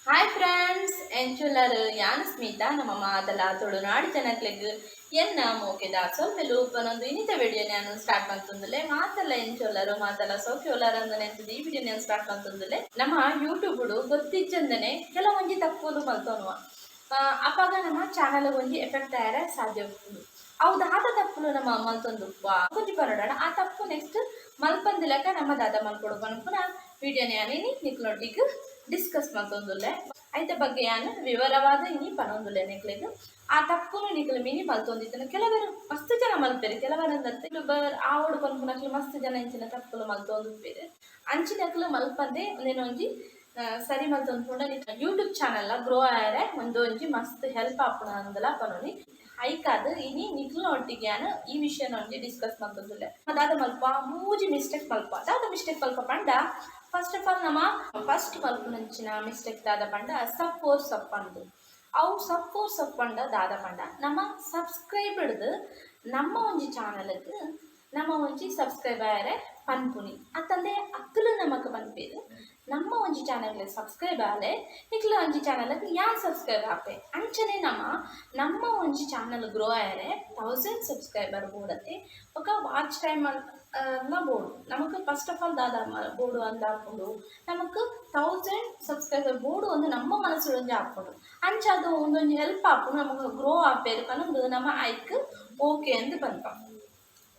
hi friends ಎಂಚುಲ್ಲರು ಯಾನು ಸ್ಮಿತಾ ನಮ್ಮ ಮಾತಲ ತುಳುನಾಡು ಜನಕ್ಲೆಗ್ ಎನ್ನ ಮೋಕೆದ ಸೊಲ್ಮೆಲು ಉಪ್ಪನೊಂದು ಇನ್ನಿತ ವಿಡಿಯೋ ನಾನು ಸ್ಟಾರ್ಟ್ ಮಾಡ್ತಂದಲೆ ಮಾತಲ್ಲ ಎಂಚುಲ್ಲರು ಮಾತಲ್ಲ ಸೋಕ್ಯುಲ್ಲರು ಅಂದ ನೆಂತದ್ದು ಈ ವಿಡಿಯೋ ನಾನು ಸ್ಟಾರ್ಟ್ ಮಾಡ್ತಂದಲೆ ನಮ್ಮ ಯೂಟ್ಯೂಬ್ ಗೊತ್ತಿಜ್ಜಂದನೆ ಕೆಲವೊಂಜಿ ತಪ್ಪುಲು ಮಲ್ತೋನುವ ಅಪ್ಪಾಗ ನಮ್ಮ ಚಾನಲ್ ಒಂಜಿ ಎಫೆಕ್ಟ್ ಆಯರ ಸಾಧ್ಯ ಉಪ್ಪುಂಡು ಅವು ದಾದ ತಪ್ಪುಲು ನಮ್ಮ ಮಲ್ತೊಂದುಪ್ಪ ಕೊಂಚ ಬರೋಣ ಆ ತಪ್ಪು ನೆಕ್ಸ್ಟ್ ಮಲ್ಪಂದಿಲಕ ನಮ್ಮ ದಾದ ಮಲ್ಕೊಡು ಪುನಃ ವಿಡಿಯೋನೇ ಅನೇನಿ ನಿಕ್ಲೊಟ್ಟಿಗೆ ಡಿಸ್ಕಸ್ ಮಾಡ್ತೊಂದುಲ್ಲೆ ಐತ ಬಗ್ಗೆ ಯಾನು ವಿವರವಾದ ಇನಿ ಪನೊಂದುಲ್ಲೆ ನಿಕ್ಲೆಗ್ ಆ ತಪ್ಪುನು ನಿಕ್ಲು ಮಿನಿ ಮಲ್ತೊಂದಿತ್ತನ ಕೆಲವರು ಮಸ್ತ್ ಜನ ಮಲ್ಪೇರು ಕೆಲವರಂದಂತೆ ಆ ಓಡು ಪನ್ಪುನಕ್ಲು ಮಸ್ತ್ ಜನ ಇಂಚಿನ ತಪ್ಪುಲು ಮಲ್ತೊಂದುಪ್ಪೇರು ಅಂಚಿನಕ್ಲು ಮಲ್ಪಂದೆ ಒಂದೇನೊಂಜಿ ಸರಿ ಮಲ್ತೊಂದ್ಕೊಂಡ ಯೂಟ್ಯೂಬ್ ಚಾನಲ್ ಗ್ರೋ ಆಯರೆ ಒಂದೊಂಜಿ ಮಸ್ತ್ ಹೆಲ್ಪ್ ಆಪುನ ಅಂದಲ ಪನೊಲಿ ಐಕಾದು ಇನಿ ನಿಕ್ಲು ಒಟ್ಟಿಗೆ ಈ ವಿಷಯ ಒಂಜಿ ಡಿಸ್ಕಸ್ ಮಾಡ್ತೊಂದುಲ್ಲೆ ಅದಾದ ಮಲ್ಪ ಮೂಜಿ ಮಿಸ್ಟೇಕ್ ಮಲ್ಪ ದಾದ ಮಿಸ್ಟೇಕ್ ಮಲ್ಪ ಪಂಡ ಫಸ್ಟ್ ಆಫ್ ಆಲ್ ನಮ್ಮ ಫಸ್ಟ್ ಮಲ್ಪುನಂಚಿನ ಮಿಸ್ಟೇಕ್ ದಾದ ಪಂಡ ಸಪ್ಪೋರ್ ಸಪ್ಪಂದು ಅವು ಸಪ್ಪೋರ್ ಸಪ್ಪಂಡ ದಾದ ಪಂಡ ನಮ್ಮ ಸಬ್ಸ್ಕ್ರೈಬರ್ದು ನಮ್ಮ ಒಂಜಿ ಚಾನಲ್ಗೆ ನಮ್ಮ ಒಂಜಿ ಸಬ್ಸ್ಕ್ರೈಬರ್ ಪನ್ಪುನಿ ಅತ್ತಂದೆ ಅಕ್ಕಲು ನಮಕ್ ಪನ್ಪೇರು ನಮ್ಮ ಒಂಜಿ ಚಾನಲ್ಗೆ ಸಬ್ಸ್ಕ್ರೈಬ್ ಆಲೆ ನಿಕ್ಲ ಒಂಜಿ ಚಾನಲ್ಗೆ ಯಾನ್ ಸಬ್ಸ್ಕ್ರೈಬ್ ಆಪೆ ಅಂಚನೆ ನಮ್ಮ ಒಂಜಿ ಚಾನಲ್ ಗ್ರೋ ಆಯರೆ 1000 ಸಬ್ಸ್ಕ್ರೈಬರ್ ಬೋಡತ್ತೆ ఒక ವಾಚ್ ಟೈಮ್ ಎಲ್ಲ ಬೋಡು ನಮಕ್ ಫಸ್ಟ್ ಆಫ್ ಆಲ್ ದಾದ ಬೋಡು ಅಂದ ಹಾಕೊಂಡು ನಮಕ್ 1000 ಸಬ್ಸ್ಕ್ರೈಬರ್ ಬೋಡು ಒಂದು ನಮ್ಮ ಮನಸ್ಸೊಂಜಿ ಹಾಕೊಂಡು ಅಂಚ ಅದು ಒಂದೊಂದು ಹೆಲ್ಪ್ ಆಪುಂಡು ನಮಕ್ ಗ್ರೋ ಆಪೇರು ಪನ್ನೊಂದು ನಮ್ಮ ಐಕ್ ಓಕೆ ಅಂದ್ ಬಂತ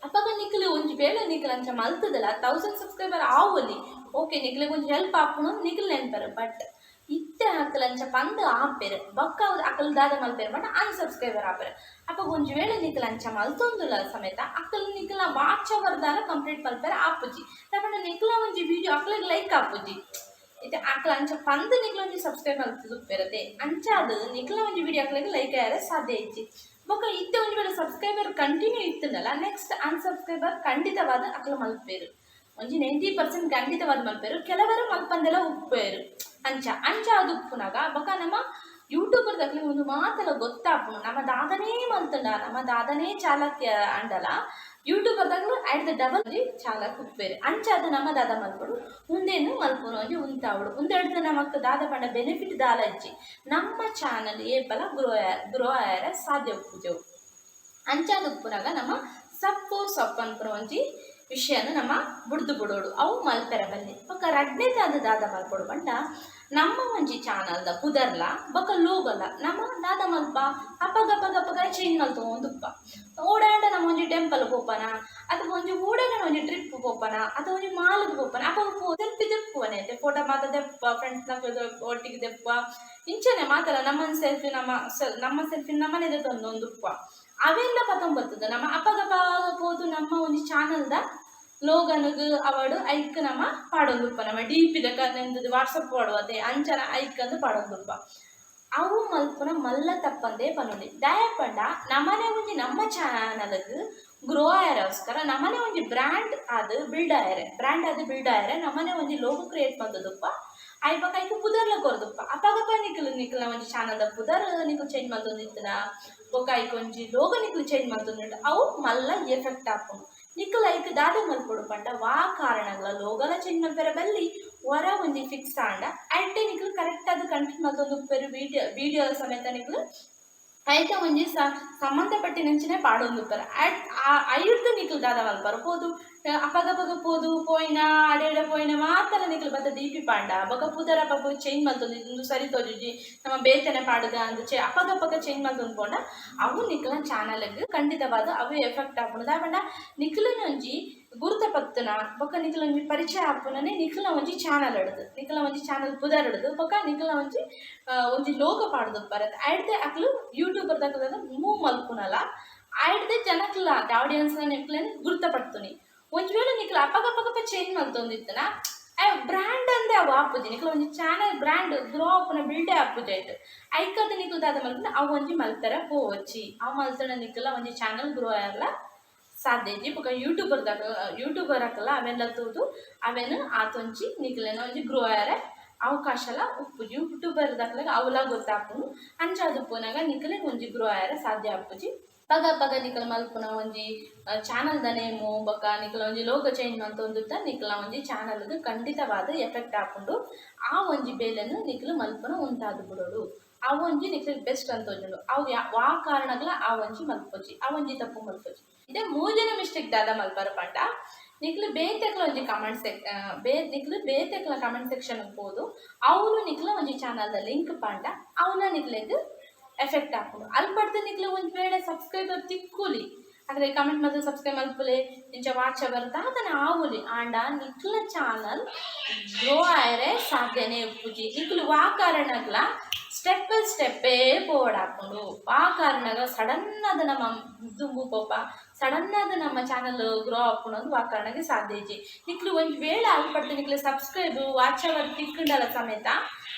ಅಪ್ಪಾಗ ನಿಕ್ಲು ಒಂಜಿ ಬೇಳೆ ನಿಕ್ಲು ಅಂಚ ಮಲ್ತದಲ್ಲ 1000 ಸಬ್ಸ್ಕ್ರೈಬರ್ ಆವಲ್ಲಿ ಓಕೆ ನಿಕ್ಲಿಗೆ ಒಂಜಿ ಹೆಲ್ಪ್ ಆಪುನು ನಿಕ್ಲು ನೆನ್ಪರು ಬಟ್ ಇತ್ತೆ ಅಕ್ಕಲ್ ಅಂಚ ಪಂದ್ ಆಪೇರು ಬೊಕ್ಕ ಅಕ್ಕಲ್ ದಾದ ಮಲ್ಪೇರು ಬಟ್ ಅನ್ಸಬ್ಸ್ಕ್ರೈಬರ್ ಆಪೇರು ಅಪ್ಪಾಗ ಒಂಜಿ ವೇಳೆ ನಿಕ್ಲು ಅಂಚ ಮಲ್ತೊಂದುಲ್ಲ ಸಮೇತ ಅಕ್ಕಲ್ ನಿಕ್ಲ ವಾಚ್ ಅವರ್ ದಾರ ಕಂಪ್ಲೀಟ್ ಮಲ್ಪೇರು ಆಪುಜಿ ತಪಂಡ ನಿಕ್ಲ ಒಂಜಿ ವಿಡಿಯೋ ಅಕ್ಕಲಿಗೆ ಲೈಕ್ ಆಪುಜಿ ಇದು ಅಕ್ಕಲ ಅಂಚ ಪಂದ್ ನಿಕ್ಲ ಒಂಜಿ ಸಬ್ಸ್ಕ್ರೈಬ್ ಮಲ್ತುಪ್ಪೇರದೆ ಅಂಚಾದ ನಿಕ್ಲ ಒಂಜಿ ವಿಡಿಯೋ ಅಕ್ಕಲಿಗೆ ಲೈಕ್ ಆಯರೆ ಸಾಧ್ಯ ಇಜ್ಜಿ ಬೊಕ್ಕ ಇತ್ತೆ ಒಂಜಿ ವೇಳೆ ಸಬ್ಸ್ಕ್ರೈಬರ್ ಕಂಟಿನ್ಯೂ ಇತ್ತಂದಲ್ಲ ನೆಕ್ಸ್ಟ್ ಅನ್ಸಬ್ಸ್ಕ್ರೈಬರ್ ಖಂಡಿತವಾದ ಅಕ್ಕಲು ಮಲ್ಪೇರು ಒಂಜಿ 90% ಖಂಡಿತವಾದ ಮಲ್ಪೇರು ಕೆಲವರು ಮಲ್ಪಂದೆಲ್ಲ ಉಪ್ಪೇರು ಅಂಚ ಅದು ಉಪ್ಪುನಾಗ ಬೊಕ್ಕ ನಮ್ಮ ಯೂಟ್ಯೂಬರ್ ಅಕ್ಲಿಗೆ ಒಂದು ಮಾತೆಲ್ಲ ಗೊತ್ತಾಪುನು ನಮ್ಮ ದಾದನೇ ಮಲ್ತಂಡ ನಮ್ಮ ದಾದನೇ ಚಾಲಕ್ಯ ಅಂಡಲ ಯೂಟ್ಯೂಬರ್ದಾಗಲು ಆಟ್ ದ ಡಬಲ್ ಚಾಲಕ್ ಉಪ್ಪೇರು ಅಂಚ ಅದು ನಮ್ಮ ದಾದ ಮಲ್ಪಡು ಮುಂದೇನು ಮಲ್ಪುನು ಒಂಜಿ ಉಂತಾವಡು ಉಂದೆಡ್ದು ನಮಕ್ ದಾದ ಪಂಡ ಬೆನಿಫಿಟ್ ದಾಲ ಇಜ್ಜಿ ನಮ್ಮ ಚಾನಲ್ ಏಪಲ ಗ್ರೋ ಆಯರ ಸಾಧ್ಯ ಉಪ್ಪುಜೆವು ಅಂಚಾದ ಉಪ್ಪುನಾಗ ನಮ್ಮ ಸಪ್ಪೋರ್ ಸೊಪ್ಪು ಅನ್ಪುನ ಒಂಜಿ ವಿಷಯನು ನಮ್ಮ ಬುಡ್ದು ಬುಡೋಡು ಅವು ಮಲ್ಪೆರ ಬಲ್ಲಿ ಬೊಕ್ಕ ರಡ್ನೇದ ಅದು ದಾದ ಮಲ್ಪೊಡು ಪಂಡ ನಮ್ಮ ಒಂಜಿ ಚಾನಲ್ದ ಪುದರ್ಲ ಬೊಕ್ಕ ಲೋಗಲ ನಮ್ಮ ದಾದ ಮಲ್ಪ ಅಪ್ಪಗಪ್ಪಗಪ್ಪಗ ಚೇಂಜ್ ಮಲ್ತೊಂದುಪ್ಪ ಓಡಾಂಡ ನಮ್ಮ ಒಂಜಿ ಟೆಂಪಲ್ ಪೋಪನ ಅಥವಾ ಒಂಜಿ ಊಡಗನ ಒಂಜಿ ಟ್ರಿಪ್ ಪೋಪನ ಅಥವಾ ಒಂಜಿ ಮಾಲ್ಗೆ ಪೋಪನ ಅಪ್ಪ ಸೆಲ್ಫಿ ದೆಪ್ಪುವನೆ ಫೋಟೋ ಮಾತ ದೆಪ್ಪ ಫ್ರೆಂಡ್ಸ್ ಒಟ್ಟಿಗೆ ದೆಪ್ಪ ಇಂಚನೆ ಮಾತಲ್ಲ ನಮ್ಮನ್ ಸೆಲ್ಫಿ ನಮ್ಮ ಸೆಲ್ಫಿ ನಮ್ಮನೆದ ತಂದೊಂದುಪ್ಪ ಅವೆಲ್ಲ ಪತಂ ಬರ್ತದೆ ನಮ್ಮ ಅಪ್ಪಗಪ್ಪ ಪೋದು ನಮ್ಮ ಒಂಜಿ ಚಾನಲ್ದ ಲೋಗನ್ಗ್ ಅವಡು ಐಕ್ ನಮ್ಮ ಪಾಡೊಂದುಪ್ಪ ನಮ್ಮ ಡಿಪಿದ ನೆಂದದು ವಾಟ್ಸಪ್ ಪಾಡುವದೆ ಅಂಚನ ಐಕ್ ಅಂದು ಪಾಡೊಂದುಪ್ಪ ಅವು ಮಲ್ಪುನ ಮಲ್ಲ ತಪ್ಪಂದೇ ಪನ್ನುಂಡಿ ದಯಪಂಡ ನಮ್ಮನೆ ಒಂಜಿ ನಮ್ಮ ಚಾನಲ್ಗ್ ಗ್ರೋ ಆಯರೋಸ್ಕರ ನಮ್ಮನೆ ಒಂಜಿ ಬ್ರ್ಯಾಂಡ್ ಅದು ಬಿಲ್ಡ್ ಆಯರೆ ನಮ್ಮನೆ ಒಂಜಿ ಲೋಗೋ ಕ್ರಿಯೇಟ್ ಮಾಡ್ತದಪ್ಪ ಐಪಕ್ಕ ಐಕ್ ಪುದರ್ಲ ಕೊರ್ದಪ್ಪ ಅಪ್ಪಗಪ್ಪ ನಿಕ್ಲ ಒಂಜಿ ಚಾನಲ್ದ ಪುದರ್ ನಿಕ್ಲು ಚೇಂಜ್ ಮಾಡ್ತೊಂದಿತ್ತನ ಬೊಕ್ಕ ಐಕ್ ಒಂಜಿ ಲೋಗೋ ನಿಕ್ಲು ಚೇಂಜ್ ಮಾಡ್ತೊಂದುಂಡು ಅವು ಮಲ್ಲ ಎಫೆಕ್ಟ್ ಆಪುಂಡು ನಿಕ್ಲು ಐಕ್ ದಾದ ಮಲ್ಪೊಡು ಪಂಡ ವಾ ಕಾರಣಗಳ ಲೋಗಲ ಚೇಂಜ್ ಮಲ್ಪೆರ ಬಲ್ಲಿ ಹೊರ ಒಂಜಿ ಫಿಕ್ಸ್ ಆಂಡ ಐಟೆ ನಿಕ್ಲು ಕರೆಕ್ಟ್ ಆದ ಕಂಟೆಂಟ್ ಮಲ್ತೊಂದುಪ್ಪೆರು ವಿಡಿಯೋದ ಸಮೇತ ನಿಕ್ಲು ಐತ ಒಂಜಿ ಸಂಬಂಧಪಟ್ಟಿನಂಚಿನ ಪಾಡೊಂದುಪ್ಪರ ಐರ್ದು ನಿಕ್ಲು ದಾದ ಮಲ್ಪರು ಪೋದು ಅಪಗಪಗ ಪೋದು ಪೋಯಿನ ಅಡೆಡ ಪೋಯಿನ ಮಾತಲ ನಿಕ್ಲು ಬತ್ತ ಡಿಪಿ ಪಾಂಡ ಬೊಕ ಪುದರ ಪಪ್ಪ ಚೇಂಜ್ ಮಲ್ತೊಂದು ಸರಿ ತೋಜುಜಿ ನಮ್ಮ ಬೇತನೆ ಪಾಡುಗ ಅಂದು ಅಪಗಪಗ ಚೇಂಜ್ ಮಲ್ತೊಂದು ಪೋಂಡ ಅವು ನಿಕ್ಲ ಚಾನಲ್ಗ್ ಖಂಡಿತವಾದ ಅವು ಎಫೆಕ್ಟ್ ಆಪುಂಡು ದಾಯಪಂಡ ನಿಕ್ಲನೊಂಜಿ ಗುರುತ ಪತ್ತನ ಬೊಕ ನಿಕ್ಲ ಒಂಜಿ ಪರಿಚಯ ಆಪುನನೆ ನಿಕ್ಲ ಒಂಜಿ ಚಾನಲ್ ಹಿಡ್ದು ನಿಕ್ಲ ಒಂಜಿ ಚಾನಲ್ ಪುದರ್ ಹಿಡ್ದು ಬೊಕ ನಿಕ್ಲ ಒಂಜಿ ಲೋಗ ಪಾಡ್ದು ಬರತ್ತೆ ಐಡ್ದೆ ಅಕ್ಲು ಯೂಟ್ಯೂಬರ್ ದಾಖಲಾದ ಮೂವ್ ಮಲ್ಪುನಲ್ಲ ಐಡ್ದೆ ಜನಕ್ಲ ಆಡಿಯನ್ಸ್ ನಿಕ್ಲೇನು ಗುರುತಪಡ್ತುನಿ ಒಂಜಿ ವೇಳೆ ನಿಕ್ಲ ಅಪಗಪಗಪ ಚೇಂಜ್ ಮಲ್ತೊಂದಿತ್ತನ ಬ್ರ್ಯಾಂಡ್ ಅಂದೆ ಅವು ಆಪುಜಿ ನಿಕ್ಲ ಒಂಜಿ ಚಾನಲ್ ಬ್ರ್ಯಾಂಡ್ ಗ್ರೋ ಆಪುನ ಬಿಲ್ಡೆ ಆಪುಜಿ ಆಯ್ತು ಐಕದ ನಿಕ್ಲು ದಾದ ಮಲ್ಪುನ ಅವು ಒಂಜಿ ಮಲ್ತರ ಪೋವಚ್ಚಿ ಅವು ಮಲ್ತನ ನಿಕ್ಲ ಒಂಜಿ ಚಾನಲ್ ಗ್ರೋ ಆಯರ್ಲ ಸಾಧ್ಯ ಇಜ್ಜಿ ಬೊಕ ಯೂಟ್ಯೂಬರ್ ಹಾಕಲ್ಲ ಅವೆಲ್ಲ ತೂದು ಅವೇನು ಆತೊಂಚಿ ನಿಕ್ಲೆನ ಒಂಜಿ ಗ್ರೋ ಆಯರೆ ಅವಕಾಶಲ ಉಪ್ಪುಜಿ ಯೂಟ್ಯೂಬರ್ ದಾಖಲಾಗ ಅವಲ ಗೊತ್ತಾಪುನು ಅಂಚಾದು ಪೋನಾಗ ನಿಕ್ಲೆ ಒಂಜಿ ಗ್ರೋ ಆಯರೆ ಸಾಧ್ಯ ಆಪುಜಿ ಪಗ ಪಗ ನಿಕಲ್ ಮಲ್ಪುನ ಒಂಜಿ ಚಾನಲ್ ದ ನೇಮು ಬೊಕ ನಿಕಲ ಒಂಜಿ ಲೋಗೋ ಚೇಂಜ್ ಮಂತೊಂದುತ್ತ ನಿಕಲ ಒಂಜಿ ಚಾನಲ್ಗ್ ಖಂಡಿತವಾದ ಎಫೆಕ್ಟ್ ಆಪುಂಡು ಆ ಒಂಜಿ ಬೇಲೆನ್ ನಿಕಲ್ ಮಲ್ಪುನ ಉಂತಾದ್ ಬಿಡೋಡು ಆ ಒಂಜಿ ನಿಕಲ್ ಬೆಸ್ಟ್ ಅಂತ ತೋಜುಂಡು ಅವು ವಾ ಕಾರಣಗ್ಲ ಆ ಒಂಜಿ ಮಲ್ಪೊಜಿ ಆ ಒಂಜಿ ತಪ್ಪು ಮಲ್ಪೊಜಿ ಇದೇ ಮೂಜನ ಮಿಸ್ಟೇಕ್ ದಾದ ಮಲ್ಪರ ಪಂಡ ನಿಕ್ಲು ಬೇತೆಕ್ಲ ಒಂಜಿ ಕಮೆಂಟ್ ನಿಕ್ಲು ಬೇತೆಕ್ಲ ಕಮೆಂಟ್ ಸೆಕ್ಷನ್ ಹೋದು ಅವಳು ನಿಕ್ಲ ಒಂಜಿ ಚಾನಲ್ ದ ಲಿಂಕ್ ಪಂಡ ಅವನ ನಿಕ್ಲೆಗ್ ಎಫೆಕ್ಟ್ ಆಪುಂಡು ಅಲ್ಪಡ್ದು ನಿಕ್ಲು ಒಂಜಿ ವೇಳೆ ಸಬ್ಸ್ಕ್ರೈಬರ್ ತಿಕ್ಕುಲಿ ಆದರೆ ಕಮೆಂಟ್ ಮತ್ತೆ ಸಬ್ಸ್ಕ್ರೈಬ್ ಮಲ್ಪುಲೆ ಇಂಚ ವಾಚ ಬರ್ತಾ ಅದನ್ನ ಆವುಲಿ ಆಂಡ ನಿಕ್ಲ ಚಾನಲ್ ಗ್ರೋ ಆಯರೆ ಸಾಧ್ಯನೇ ಉಪ್ಪುಜಿ ನಿಕ್ಲು ವಾ ಕಾರಣಗ್ಲ ಸ್ಟೆಪ್ ಬೈ ಸ್ಟೆಪ್ಪೇ ಪೋಡಾಕೊಂಡು ಆ ಕಾರಣಗ ಸಡನ್ ಅದು ನಮ್ಮ ದುಂಬು ಪೋಪ ಸಡನ್ ಅದು ನಮ್ಮ ಚಾನಲ್ ಗ್ರೋ ಆಪುಂಡು ಆ ಕಾರಣಕ್ಕೆ ಸಾಧ್ಯ ಇಜ್ಜಿ ನಿಕ್ಲು ಒಂಜಿ ವೇಳೆ ಅಲ್ಪಡ್ದು ನಿಕ್ಲು ಸಬ್ಸ್ಕ್ರೈಬ್ ವಾಚ್ ಅವರ್ ತಿಕ್ಕಂಡಲ ಸಮೇತ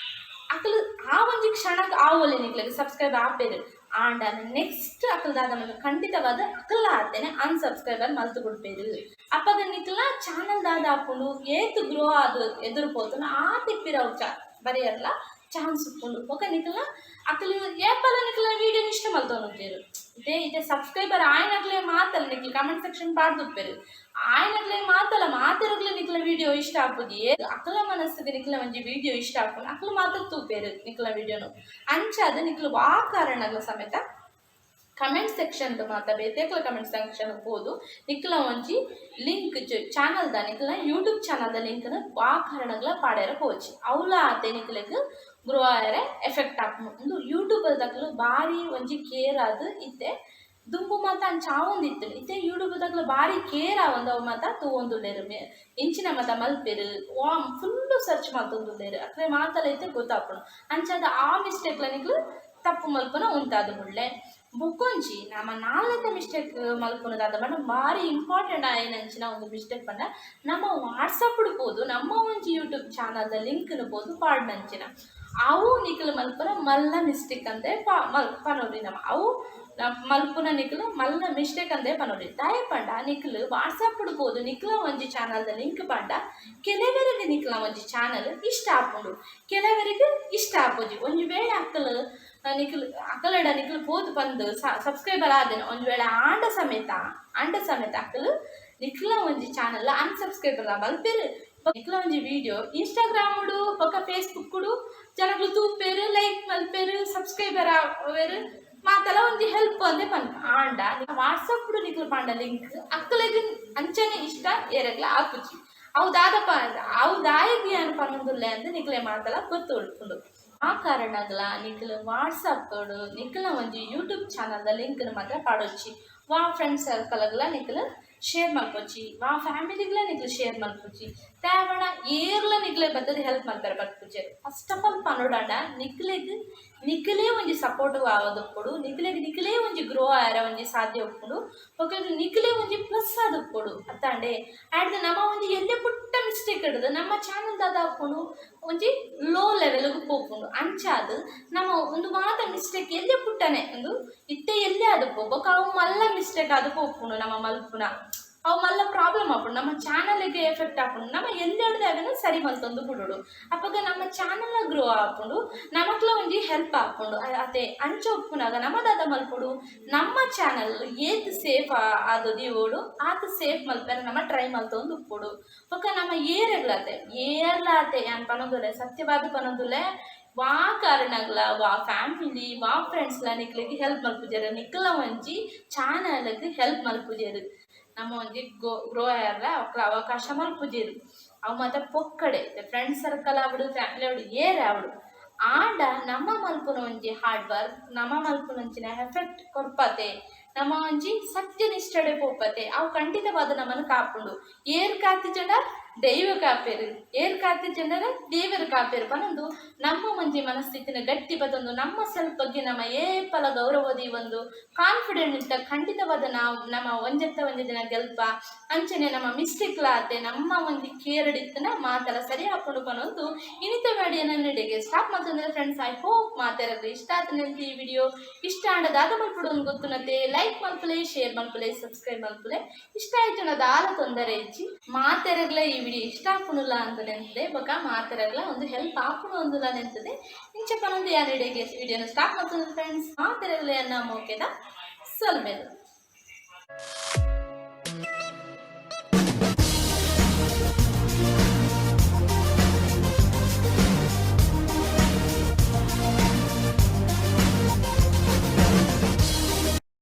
ಅಕಲ್ ಆ ಒಂಜಿ ಕ್ಷಣಕ್ಕೆ ಆವೊಲಿ ನಿಕ್ಲೆಗ್ ಸಬ್ಸ್ಕ್ರೈಬ್ ಆಪೇರು ಆಂಡ ನೆಕ್ಸ್ಟ್ ಅಕಲ್ ದಾದ ಮೇಲೆ ಖಂಡಿತವಾದ ಅಕಲ್ಲ ಆತೇನೆ ಅನ್ಸಬ್ಸ್ಕ್ರೈಬರ್ ಮಲ್ತು ಬಿಡ್ಪೇರು ಅಪ್ಪಗ ನಿಕ್ಲ ಚಾನಲ್ ದಾದ ಹಾಕೊಂಡು ಏತು ಗ್ರೋ ಅದು ಎದುರು ಪೋತನ ಆ ತಿಪ್ಪಿರವು ಬರೆಯಲ್ಲ ಚಾನ್ಸ್ ಉಪ್ಪುಂಡು ಒಕ್ಕ ನಿಕಲ ಅಕಲ್ ಏಪಲ ನಿಕಲ ವೀಡಿಯೋ ಇಷ್ಟ ಮಲ್ತೊಂದುಪ್ಪೇರು ಇದೇ ಸಬ್ಸ್ಕ್ರೈಬರ್ ಆಯ್ನಕ್ಲೆ ಮಾತಲ್ಲ ನಿಕ್ಲು ಕಮೆಂಟ್ ಸೆಕ್ಷನ್ ಪಾಡ್ದುಪ್ಪೇರು ಆಯ್ನಕ್ಲೆ ಮಾತಲ್ಲ ಮಾತಿರಗ್ಲೆ ನಿಕ್ಲ ವಿಡಿಯೋ ಇಷ್ಟ ಆಪುಜಿ ಅಕಲ ಮನಸ್ಸಿಗೆ ನಿಕ್ಲ ಒಂಜಿ ವಿಡಿಯೋ ಇಷ್ಟ ಆಪುಂಡು ಅಕಲ್ ಮಾತ್ರ ತೂಪೇರು ನಿಕ್ಲ ವಿಡಿಯೋನು ಅಂಚಾದ ನಿಕ್ಲು ವಾ ಕಾರಣಗ್ಲ ಸಮೇತ ಕಮೆಂಟ್ ಸೆಕ್ಷನ್ ಮಾತ ಬೇತೆಕ್ಲ ಕಮೆಂಟ್ ಸೆಕ್ಷನ್ ಹೋದು ನಿಕ್ಲ ಒಂಜಿ ಲಿಂಕ್ ಚಾನಲ್ ದ ನಿಕ್ಲ ಯೂಟ್ಯೂಬ್ ಚಾನಲ್ ದ ಲಿಂಕ್ ವಾ ಕಾರಣಗ್ಲ ಪಾಡ್ಯಾರ ಪೋಚಿ ಅವಳ ಆತೆ ನಿಕ್ಲೆಗ್ ಗ್ರೋ ಆಯರೆ ಎಫೆಕ್ಟ್ ಆಪುಂಡು ಯೂಟ್ಯೂಬ್ ದಕ್ಲು ಬಾರಿ ಒಂಜಿ ಕೇರ್ ಆದ್ ಇತ್ತೆ ದುಂಬು ಮಾತ ಅಂಚ ಆವೊಂದಿತ್ತು ಇತ್ತೆ ಯೂಟ್ಯೂಬ್ ದಕ್ಲು ಬಾರಿ ಕೇರ್ ಆವೊಂದು ಅವು ಮಾತ ತೂವೊಂದುಲ್ಲೆರು ಇಂಚಿನ ಮಾತ ಮಲ್ಪೆರು ವಾಮ್ ಫುಲ್ಲು ಸರ್ಚ್ ಮಲ್ತೊಂದುಲ್ಲೆರು ಅಕ್ಲೆ ಮಾತಲ್ಲ ಇತ್ತೆ ಗೊತ್ತಾಪುಂಡು ಅಂಚಾದ ಆ ಮಿಸ್ಟೇಕ್ಲ ನಿಕ್ಲು ತಪ್ಪು ಮಲ್ಪುನ ಉಂತಾದು ಮುಳ್ಳೆ ಬೊಕ್ಕೊಂಜಿ ನಮ್ಮ ನಾಲ್ಕ ಮಿಸ್ಟೇಕ್ ಮಲ್ಪುನದಾದ ಬಣ್ಣ ಭಾರಿ ಇಂಪಾರ್ಟೆಂಟ್ ಆಯ್ನಂಚಿನ ಒಂದು ಮಿಸ್ಟೇಕ್ ಪಂಡ ನಮ್ಮ ವಾಟ್ಸಪ್ ಬೋದು ನಮ್ಮ ಒಂಜಿ ಯೂಟ್ಯೂಬ್ ಚಾನಲ್ದ ಲಿಂಕ್ನು ಬೋದು ಪಾಡ್ನಂಚಿನ ಅವು ನಿಕ್ಲು ಮಲ್ಪುನ ಮಲ್ಲ ಮಿಸ್ಟೇಕ್ ಅಂದೆ ಪನೋರಿ ನಮ್ಮ ಅವು ಮಲ್ಪುನ ನಿಕ್ಲು ಮಲ್ಲ ಮಿಸ್ಟೇಕ್ ಅಂದೆ ಪನೋರಿ ದಯ ಪಂಡ ನಿಕ್ಲು ವಾಟ್ಸಪ್ ಬೋದು ನಿಕ್ಲ ಒಂಜಿ ಚಾನಲ್ದ ಲಿಂಕ್ ಪಂಡ ಕೆಲವರಿಗೆ ನಿಕ್ಲ ಒಂಜಿ ಚಾನಲ್ ಇಷ್ಟ ಆಪುಂಡು ಕೆಲವರಿಗೆ ಇಷ್ಟ ಆಪುಜಿ ಒಂಜಿ ವೇಳೆ ಅಕ್ಕಲು ನಿಕ್ಲು ಅಕಲಡ ನಿಕ್ಲು ಪೋದು ಬಂದು ಸಬ್ಸ್ಕ್ರೈಬರ್ ಆದೇನು ಒಂದು ವೇಳೆ ಆಂಡ ಸಮೇತ ಅಕ್ಕಲು ನಿಕ್ಲ ಒಂಜಿ ಚಾನಲ್ ಅನ್ಸಬ್ಸ್ಕ್ರೈಬರ್ ಮಲ್ಪೇರು ನಿಕ್ಲ ಒಂಜಿ ವಿಡಿಯೋ ಇನ್ಸ್ಟಾಗ್ರಾಮ್ ಪಕ್ಕ ಫೇಸ್ಬುಕ್ ಜನಗಳು ತೂಪೇರು ಲೈಕ್ ಮಲ್ಪೇರು ಸಬ್ಸ್ಕ್ರೈಬರ್ ಆವೇರು ಮಾತಲ್ಲ ಒಂಜಿ ಹೆಲ್ಪ್ ಅಂದೆ ಪನ್ಪ ಆಂಡ ವಾಟ್ಸಪ್ ನಿಕ್ಲು ಪಾಂಡ ಲಿಂಕ್ ಅಕ್ಕಲಿಗೆ ಅಂಚನೆ ಇಷ್ಟ ಏರಗ್ಲ ಆಪುಜಿ ಅವು ದಾದಪ್ಪ ಅವು ದಾಯಗಿ ಅನ್ ಪನ್ನೊಂದುಲ್ಲೆ ಅಂತ ನಿಕ್ಲೆ ಮಾತಲ್ಲ ಗೊತ್ತು ಉಳ್ಪುಂಡು ಆ ಕಾರಣಗ್ಲ ನಿಕ್ಲು ವಾಟ್ಸಪ್ ನಿಕ್ಲ ಒಂಜಿ ಯೂಟ್ಯೂಬ್ ಚಾನಲ್ದ ಲಿಂಕ್ನು ಮಾತ್ರ ಪಾಡೊಚ್ಚಿ ವಾ ಫ್ರೆಂಡ್ ಸರ್ಕಲ್ಗ್ಲ ನಿಕ್ಲು ಶೇರ್ ಮಲ್ಪೊಚ್ಚಿ ವಾ ಫ್ಯಾಮಿಲಿಗ್ಲ ನಿಕ್ಲು ಶೇರ್ ಮಲ್ಪೊಚ್ಚಿ ತೇವಣ ಏರ್ಲ ನಿಕ್ಲೆ ಬತ್ತದ ಹೆಲ್ಪ್ ಮಲ್ಪೆರೆ ಬರ್ಪುಜೆ ಫಸ್ಟ್ ಆಫ್ ಆಲ್ ಪನ್ನೊಡಾಂಡ ನಿಕ್ಲೇ ಒಂಜಿ ಸಪೋರ್ಟಿವ್ ಆವೊಂದುಪ್ಪುಡು ನಿಕ್ಲೇ ಒಂಜಿ ಗ್ರೋ ಆಯರ ಒಂಜಿ ಸಾಧ್ಯ ಉಪ್ಪುಂಡು ಒಕ್ಕಲ್ಗೆ ನಿಕ್ಲೇ ಒಂಜಿ ಪ್ಲಸ್ ಆದ್ ಉಪ್ಪುಡು ಅತ್ತಾಂಡೆ ಆಡ್ದು ನಮ್ಮ ಒಂಜಿ ಎಲ್ಲೆ ಪುಟ್ಟ ಮಿಸ್ಟೇಕ್ ಇಡದು ನಮ್ಮ ಚಾನಲ್ ದಾದ ಹಾಕೊಂಡು ಒಂಜಿ ಲೋ ಲೆವೆಲ್ಗೆ ಪೋಪುಂಡು ಅಂಚಾದ್ ನಮ್ಮ ಒಂದು ಮಾತ ಮಿಸ್ಟೇಕ್ ಎಲ್ಲೆ ಪುಟ್ಟನೆ ಒಂದು ಇತ್ತೆ ಎಲ್ಲೇ ಅದು ಪೋಪಕ ಅವು ಮಲ್ಲ ಮಿಸ್ಟೇಕ್ ಅದು ಪೋಪುಂಡು ನಮ್ಮ ಮಲ್ಪುನ ಅವು ಮಲ್ಲ ಪ್ರಾಬ್ಲಮ್ ಆಪುಂಡು ನಮ್ಮ ಚಾನಲ್ಗೆ ಎಫೆಕ್ಟ್ ಆಪುಂಡು ನಮ್ಮ ಎಲ್ಲೆಡ್ದು ಅವೆಲ್ಲ ಸರಿ ಮಲ್ತೊಂದು ಬಿಡೋಡು ಅಪ್ಪಗ ನಮ್ಮ ಚಾನಲ್ ಗ್ರೋ ಆಪುಂಡು ನಮಕ್ಲ ಒಂಜಿ ಹೆಲ್ಪ್ ಆಪುಂಡು ಅತೆ ಅಂಚ ಉಪ್ಪುನಾಗ ನಮ್ಮದಾದ ಮಲ್ಪುಡು ನಮ್ಮ ಚಾನಲ್ ಏತ್ ಸೇಫ್ ಆದು ದಿವೋಡು ಆತ ಸೇಫ್ ಮಲ್ಪೆರೆ ನಮ್ಮ ಟ್ರೈ ಮಲ್ತೊಂದು ಉಪ್ಪುಡು ಪಕ್ಕ ನಮ್ಮ ಏರ್ಲಾತೆ ಏನ್ ಪನೊಂದುಲೆ ಸತ್ಯವಾದ ಪನೊಂದುಲೆ ವಾ ಕಾರಣಗ್ಲ ವಾ ಫ್ಯಾಮಿಲಿ ವಾ ಫ್ರೆಂಡ್ಸ್ಲ ನಿಕ್ಲಿಗೆ ಹೆಲ್ಪ್ ಮಲ್ಪುಜೆರು ನಿಕ್ಲ ಒಂಜಿ ಚಾನಲ್ಗೆ ಹೆಲ್ಪ್ ಮಲ್ಪುಜೆರು ನಮ್ಮ ಒಂಜಿ ಗ್ರೋ ಆಯರ್ಲ ಅವಕ್ಲ ಅವಕಾಶ ಮಲ್ಪುಜೆರು ಅವು ಮಾತ ಪೊಕ್ಕಡೆ ಫ್ರೆಂಡ್ ಸರ್ಕಲ್ ಆವಡು ಫ್ಯಾಮಿಲಿ ಆವಡು ಏರ್ ಆವಡು ಆಂಡ ನಮ್ಮ ಮಲ್ಪುನ ಒಂಜಿ ಹಾರ್ಡ್ ವರ್ಕ್ ನಮ್ಮ ಮಲ್ಪುನ ಒಂಚಿನ ಎಫೆಕ್ಟ್ ಕೊರ್ಪತೆ ನಮ್ಮ ಒಂಜಿ ಸತ್ಯನಿಷ್ಠಡೆ ಪೋಪತೆ ಅವು ಖಂಡಿತವಾದ ನಮ್ಮನ್ನು ಕಾಪುಂಡು ಏರ್ ಕಾತಿ ಜನ ದೈವ ಕಾಪೇರು ಏರ್ ಕಾತಿ ಜನರ ದೇವರು ಕಾಪೇರು ಪನೊಂದು ನಮ್ಮ ಒಂಜಿ ಮನಸ್ಥಿತಿನ ಗಟ್ಟಿ ಬದೊಂದು ನಮ್ಮ ಸೆಲ್ಫ್ ಬಗ್ಗೆ ನಮ್ಮ ಏಪಲ ಗೌರವದಿ ಒಂದು ಕಾನ್ಫಿಡೆಂಟ್ ಇತ್ತ ಖಂಡಿತವಾದ ನಾವು ನಮ್ಮ ಒಂಜೆ ದಿನ ಗೆಲ್ಪ ಅಂಚನೆ ನಮ್ಮ ಮಿಸ್ಟೇಕ್ಲಾತೆ ನಮ್ಮ ಒಂಜಿ ಕೇರಡಿತ್ತನ ಮಾತೆಲ್ಲ ಸರಿ ಹಾಕೊಂಡು ಪನೊಂದು ಇನಿತ ವಿಡಿಯೋ ನನ್ನೆಡೆಗೆ ಸ್ಟಾಪ್ ಮಾಡ್ತಂದ್ರೆ ಫ್ರೆಂಡ್ಸ್ ಐ ಹೋಪ್ ಮಾತೆರದು ಇಷ್ಟ ಆತನಂತ ಈ ವಿಡಿಯೋ ಇಷ್ಟ ಆಂಡದಾದ ಮಲ್ಪುಡು ಒಂದು ಗೊತ್ತುನತೆ ಲೈಕ್ ಮಲ್ಪುಲೆ ಶೇರ್ ಮಲ್ಪುಲೆ ಸಬ್ಸ್ಕ್ರೈಬ್ ಮಲ್ಪುಲೆ ಇಷ್ಟ ಆಯ್ತು ದಾಲ ತೊಂದರೆ ಇಚ್ಚಿ ಮಾತೆರಗ್ಲ ಈ ವಿಡಿಯೋ ಇಷ್ಟ ಆಪುನುಲ್ಲ ಅಂತ ನೆನ್ತದೆ ಬೊಕ ಮಾತೆರಗ್ಲ ಒಂದು ಹೆಲ್ಪ್ ಆಪುನು ಒಂದುಲ್ಲ ನೆನ್ತದೆ ಇಂಚ ಪನೊಂದು ಯಾನೆಡೆಗೆ ವಿಡಿಯೋನ ಸ್ಟಾರ್ಟ್ ಮಾಡ್ತಂದ್ರೆ ಫ್ರೆಂಡ್ಸ್ ಮಾತೆರಗ್ಲ ಅನ್ನ ಮೋಕೆದ ಸೊಲ್ಮೆಲು